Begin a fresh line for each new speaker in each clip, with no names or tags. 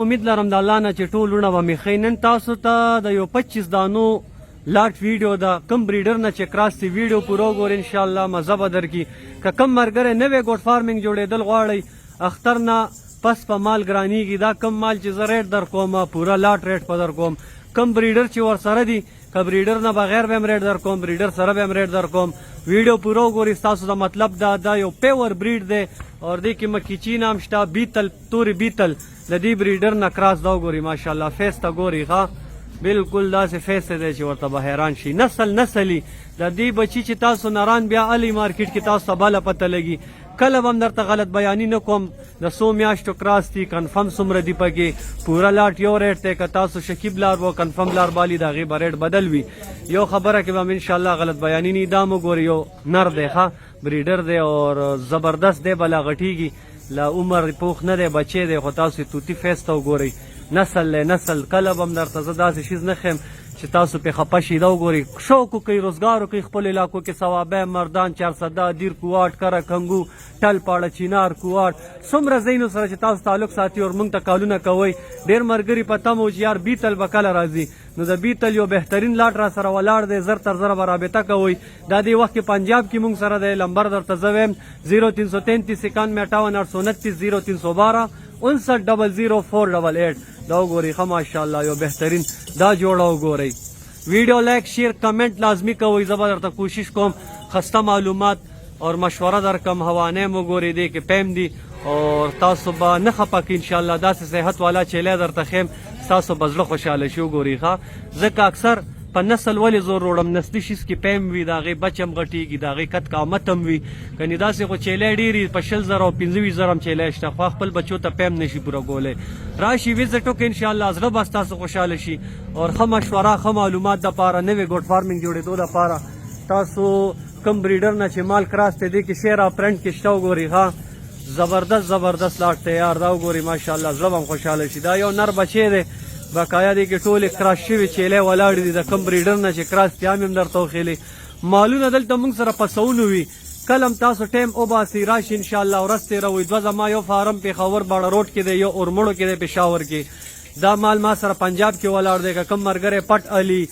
امید لرم د الله نه چې ټولونه به مې ښه. نن تاسو ته د یو 25 دانو لاټ ویډیو د کم بریډر نه چې کراس دی ویډیو پوره وګورئ، انشاءالله مزه به درکړي. که کم ملګری نوی ګوټ فارمینګ جوړېدل غواړئ، اختر نه پس په مال ګرانیږي. دا کم مال چې زه ریټ در کوم پوره لاټ ریټ په در کوم. کم بریډر چې ورسره دي، که بریډر نه بغیر به هم ریټ در کوم، بریډر سره به هم ریټ در کوم. ویډیو پوره وګورئ. ستاسو د مطلب دا یو پیور بریډ دی اور دې کې مکیچی نام شته، بیتل تورې بیتل د دې بریډر نه کراس دا وګورئ. ماشاءالله فیس ته ګورئ، ښه بالکل داسې فیس دی چې ورته به حیران شي. نسلي د دې بچي چې تاسو نران بیا الی مارکیټ کې تاسو ته بله پته لګي. کله به هم درته غلط بیاني نه کوم. د 100 میاشتو کراس دي، کنفرم څومره دي پکې، پوره لاټ یو ریټ دی. که تاسو شکیب لار و کنفرم لار بالي د هغې به ریټ بدل وي. یو خبره کې به هم انشاءالله غلط بیاني نه. دا مو ګورئ، یو نر دی، ښه بریډر دی اور زبردست دی، بلا غټیږي، له عمر پوخ نه دی، بچی دی، خو تاسو توتي فیس ته وګورئ. نسل کله به هم درته زه داسې شیز نه ښیم چې تاسو پې خفه شئ. دا وګورئ، شوق وکړئ، روزګار وکړئ خپل علاقو کې. ثوابه، مردان، چارسده، دیر کوواټ، کره کنګو، ټل پاړه، چینار، کوواټ، څومره ځایونو سره چې تاسو تعلق ساتي اور موږ ته کالونه کوئ. ډېر ملګري په تمه و چې یار بیتل به کله راځي. نو د بیتل یو بهترین لاټ را سره ولاړ دی، زر تر زره به رابطه کوئ. دا دې وخت کې پنجاب کې موږ سره دی. نمبر درته زه ویم 0333 91 829 0312 5900 دا وګورئ، ښه ماشاءالله یو بهترین دا جوړه وګورئ. ویډیو لایک شیر کمنټ لازمی کوئ. زه به درته کوشش کوم خسته معلومات اور مشوره درکم. حوانه مو ګورئ، دې کې پیم دي اور تاسو به نه خفه کړي. انشاءالله داسې صحت والا چیلی درته ښیم، تاسو به زړه خوشحاله شي. وګورئ، ښه ځکه اکثر په نسل ولې زور وړم، نسلي شیز کې پیم وي، د هغې بچ هم غټېږي، د هغې قد قامت هم وي. کنې داسې خو چیلی ډېرې په 20,000 او 25,000 هم چیلی شته، خو خپل بچو ته پیم نشي پوره کولی. راشي وزټ وکړئ، انشاءالله زړه به ستاسو خوشحاله شي. اور ښه مشوره، ښه معلومات دپاره، نوې ګوټ فارمینګ جوړېدو دپاره تاسو کم بریډر نه چې مال کراس دی، دې کې شیر او پرنټ کې شته. وګورئ، ښه زبردست لاټ تیار. دا وګورئ ماشاءالله زړه به هم خوشحاله شي. دا یو نر بچی دی، بقایا دی کې ټولې کراس شوي چیلی ولاړې دي. د کم بریډر نه چې کراس دي هم درته وښیلې. مالونه دلته موږ سره په سوونو وي. کله هم تاسو ټایم وباسئ، راشي انشاءالله ورځ تېروئ. دوه زما یو فارم پېښور باړه روډ کې دی، یو اورمړو کې دی پېښور کې. دا مال ما سره پنجاب کې ولاړ دی. که کم ملګری پټ علي،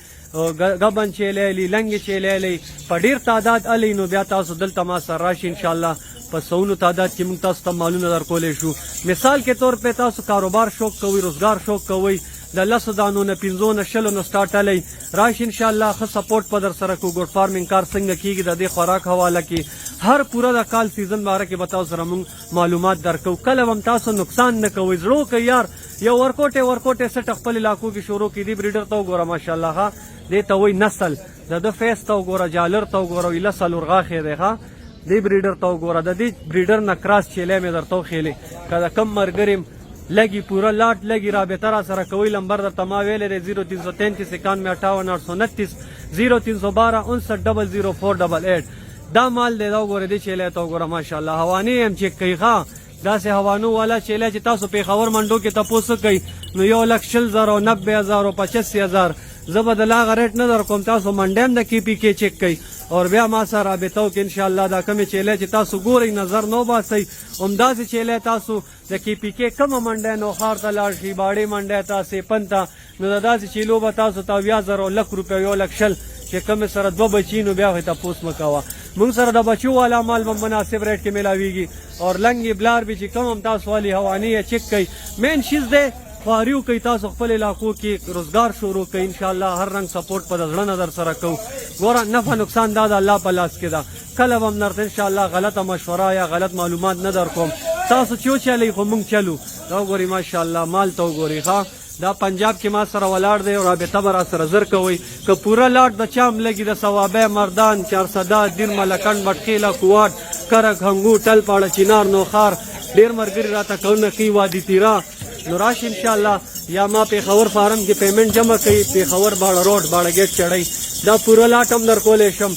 ګبن چیلی علي، لنګې چیلی علي په ډېر تعداد علي، نو بیا تاسو دلته ما سره راشي انشاءالله په سوونو تعداد کې موږ تاسو ته مالونه درکولی شو. مثال کې طور پې تاسو کاروبار شوق کوئ، روزګار شوق کوئ، د 10 دانو نه 15 نه 20 نه سټارټ الی راشي انشاءالله. ښه سپورټ په در سره کو. ګوټ فارمینګ کار څنګه کیږي د دې خوراک حواله کې هر پوره د کال سیزن باره کې به تاسو سره موږ معلومات درکو. کله هم تاسو نقصان نه کوئ. زړه وکئ یار، یو ورکوټې سټ خپل علاقو کې شروع کړي. دې بریډر ته وګوره ماشاءالله، ښه دې ته وایي نسل. د ده فیس ته وګوره، جالر ته وګوره، ایله څلور غاښې دی. ښه دې بریډر ته وګوره. د دې بریډر نه کراس چیلی مې درته وښیلې. که د کم ملګري لګي پوره لاټ لګي رابطه را سره کوئ. نمبر درته ما ویلی دی 0333 91 829 0312 5900 دا مال دی. دا وګورئ، دې چیلی ته وګوره ماشاءالله. حوانې هم چیک کوي، ښه داسې حوانو والا چیلی چې تاسو پېښور منډو کې تپوس کوئ نو 1,40,000 او 90,000 او 85,000 زه به د لا هغه ریټ نه در کوم. تاسو منډی هم د KPK چیک کوئ اور بیا ما سره رابطه وکړئ انشاءالله. دا کمې چیلی چې تاسو ګورئ نظر نه وباسئ، همداسې چیلی تاسو د KPK کومه منډی نوخار ته لاړ شئ، باړې منډی ته، سیپن ته، نو د داسې چیلو به تاسو ته 80,000 او 1,00,000 1,20,000 چې کمې سره 2 بچي نو بیا هغې تپوس مه کوه. موږ سره د بچو والا مال به مناسب ریټ کې میلاویږي. اور لنګې بلار به چې کم هم تاسو والي حوانې یې چک کوئ. مین شیز دی خواري وکئ. تاسو خپل علاقو کې روزګار شروع کوئ انشاءالله. هر رنګ سپورټ په د زړه نه در سره کوو. ګوره نفع نقصان دا د الله په لاس کې ده. کله به هم درته انشاءالله غلطه مشوره یا غلط معلومات نه در کوم. تاسو چې وچلئ خو موږ چلو. دا وګورئ ماشاءالله مال ته وګورئ. ښه دا پنجاب کې ما سره ولاړ دی، رابطه به را سره زر کوئ. که پوره لاټ د چا هم لګي، د ثوابه، مردان، چارسده، دیر، ملکند، بټخیله، کوواټ، کره کنګو، ټل پاړه، چینار، نوخار ډېر ملګري راته کلونه کوي، وادي تیرا. نو راشي انشاءالله. یا ما پېښور فارم کې پیمنټ جمع کوي، پېښور باړه روډ باړه ګیټ چړئ. دا پوره لاټ هم درکولی شم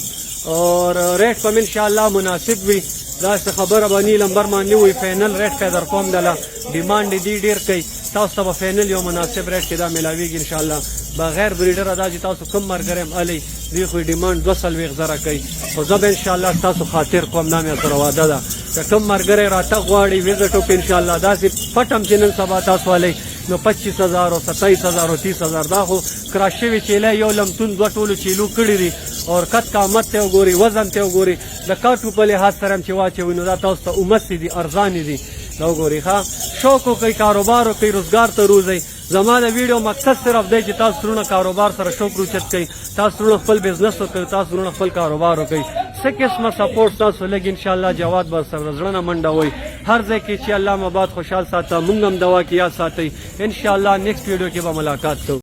اور ریټ به م انشاءالله مناسب وي. داسې خبره به نی نمبر باندې وي فینل ریټ پې در کوم. دله ډیمانډ یې دي ډېر کوي. تاسو ته به فینل یو مناسب ریټ کې دا میلاویږي انشاءالله. بغیر بریډره دا چې تاسو کوم ملګری هم الی دوی خو ډیمانډ 2,000 کوي. خو زه به انشاءالله ستاسو خاطر کوم. دا مې سره وعده ده. که کوم ملګری راتګ غواړي وزټ وکړي انشاءالله. داسې پټ هم چې نن سبا تاسو والی نو 25,000 او 27,000 او 30,000 دا خو کراش شوي چیله یو لمتون دوه ټولو چیلو کړي دي او کت قامت ته وګوري وزن ته وګوري د کاټو په لحاظ سره هم چې واچوي نو دا تاسو ته اومسې دي ارزانې دي دا وګورئ ښه شوق وکئ کاروبار وکئ روزګار ته روزئ زما د ویډیو مقصد صرف دی چې تاسو ترونه کاروبار سره شوق روچت کئ تاسو ترونه خپل بزنس وکئ تاسو ترونه خپل کاروبار وکئ څه قسمه سپورټ تاسو لږ انشاءالله جواد به سره زړه نه منډه وئ هر ځای کې چې الله مباد خوشحال ساته مونږ هم دوا کې یاد ساتئ انشاءالله نیکسټ ویډیو کې به ملاقات کوو